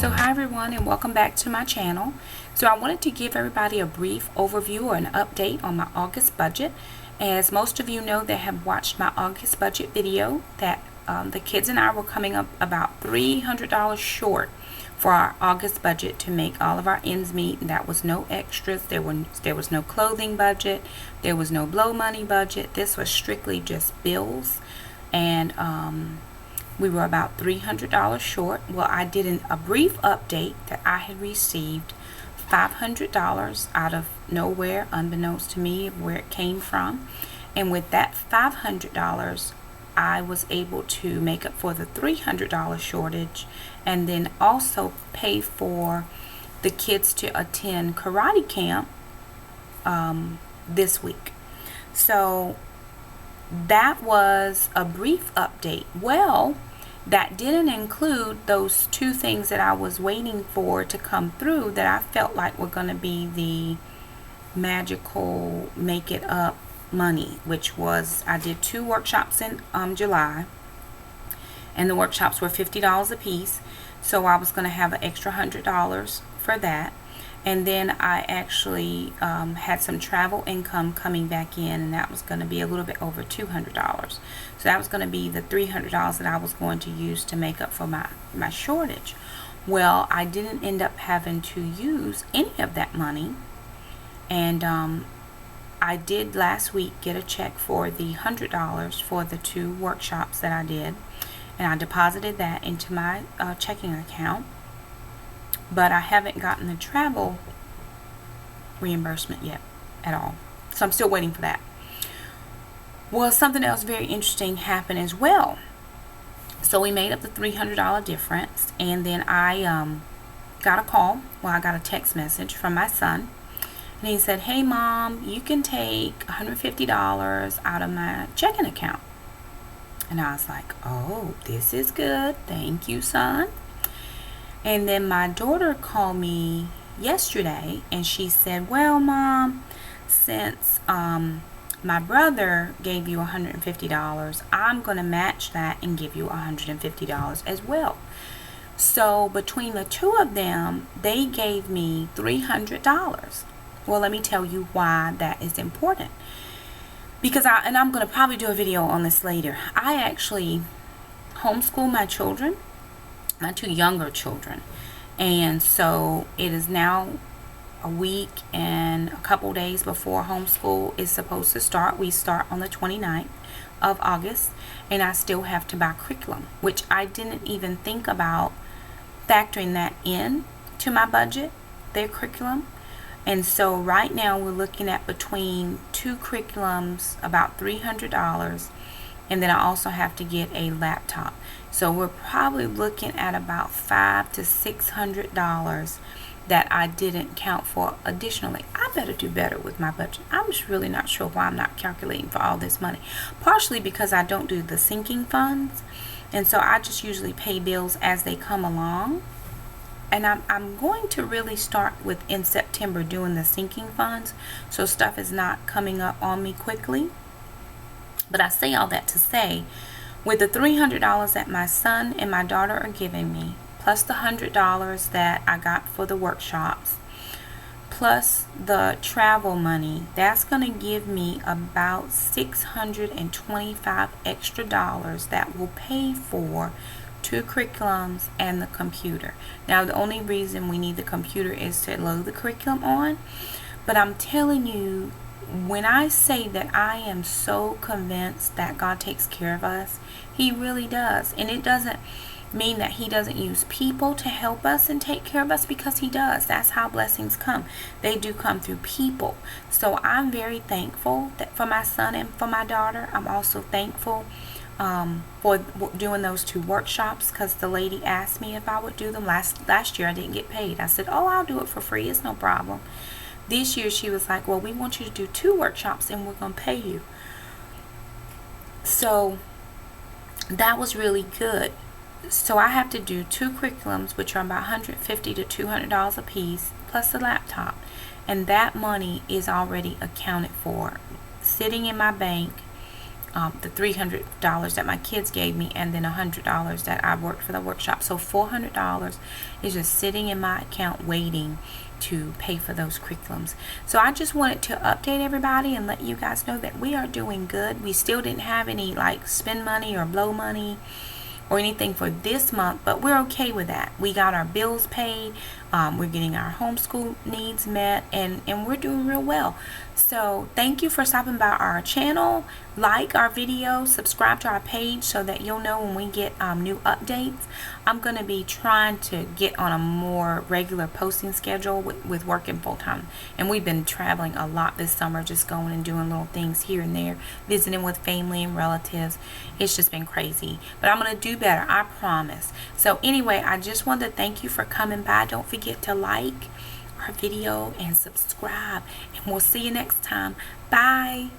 So hi everyone, and welcome back to my channel. So I wanted to give everybody a brief overview or an update on my August budget. As most of you know that have watched my August budget video, that the kids and I were coming up about $300 short for our August budget to make all of our ends meet. And that was no extras. There was no clothing budget. There was no blow money budget. This was strictly just bills. And we were about $300 short. Well, I did a brief update that I had received $500 out of nowhere, unbeknownst to me where it came from. And with that $500, I was able to make up for the $300 shortage, and then also pay for the kids to attend karate camp this week. So that was a brief update. Well, that didn't include those two things that I was waiting for to come through that I felt like were going to be the magical make it up money, which was I did 2 workshops in July, and the workshops were $50 a piece, so I was going to have an extra $100 for that. And then I actually had some travel income coming back in, and that was going to be a little bit over $200. So that was going to be the $300 that I was going to use to make up for my shortage. Well, I didn't end up having to use any of that money, and I did last week get a check for the $100 for the 2 workshops that I did, and I deposited that into my checking account. But I haven't gotten the travel reimbursement yet at all. So I'm still waiting for that. Well, something else very interesting happened as well. So we made up the $300 difference, and then I got a call. Well, I got a text message from my son, and he said, "Hey Mom, you can take $150 out of my checking account." And I was like, "Oh, this is good. Thank you, son." And then my daughter called me yesterday, and she said, "Well, Mom, since my brother gave you $150, I'm going to match that and give you $150 as well." So between the two of them, they gave me $300. Well, let me tell you why that is important. Because I'm going to probably do a video on this later. I actually homeschool my children, my 2 younger children, and so it is now a week and a couple days before homeschool is supposed to start. We start on the 29th of August, and I still have to buy curriculum, which I didn't even think about factoring that in to my budget, their curriculum. And so right now we're looking at between 2 curriculums about $300, and then I also have to get a laptop. So we're probably looking at about $500 to $600 that I didn't count for additionally. I better do better with my budget. I'm just really not sure why I'm not calculating for all this money. Partially because I don't do the sinking funds, and so I just usually pay bills as they come along. And I'm going to really start with in September doing the sinking funds, so stuff is not coming up on me quickly. But I say all that to say, with the $300 that my son and my daughter are giving me, plus the $100 that I got for the workshops, plus the travel money, that's going to give me about $625 extra that will pay for 2 curriculums and the computer. Now, the only reason we need the computer is to load the curriculum on, but I'm telling you, when I say that I am so convinced that God takes care of us, He really does. And it doesn't mean that He doesn't use people to help us and take care of us, because He does. That's how blessings come. They do come through people. So I'm very thankful that for my son and for my daughter. I'm also thankful for doing those 2 workshops, because the lady asked me if I would do them. Last year I didn't get paid. I said, "Oh, I'll do it for free. It's no problem." This year she was like, "Well, we want you to do 2 workshops and we're going to pay you." So that was really good. So I have to do 2 curriculums, which are about $150 to $200 a piece, plus the laptop. And that money is already accounted for, sitting in my bank the $300 that my kids gave me, and then $100 that I worked for the workshop. So $400 is just sitting in my account waiting to pay for those curriculums. So I just wanted to update everybody and let you guys know that we are doing good. We still didn't have any like spend money or blow money or anything for this month, but we're okay with that. We got our bills paid, we're getting our homeschool needs met, and we're doing real well. So thank you for stopping by our channel. Like our video, subscribe to our page so that you'll know when we get new updates. I'm going to be trying to get on a more regular posting schedule with working full-time, and we've been traveling a lot this summer, just going and doing little things here and there, visiting with family and relatives. It's just been crazy, but I'm going to do better, I promise. So anyway, I just wanted to thank you for coming by. Don't forget to like our video and subscribe, and we'll see you next time. Bye.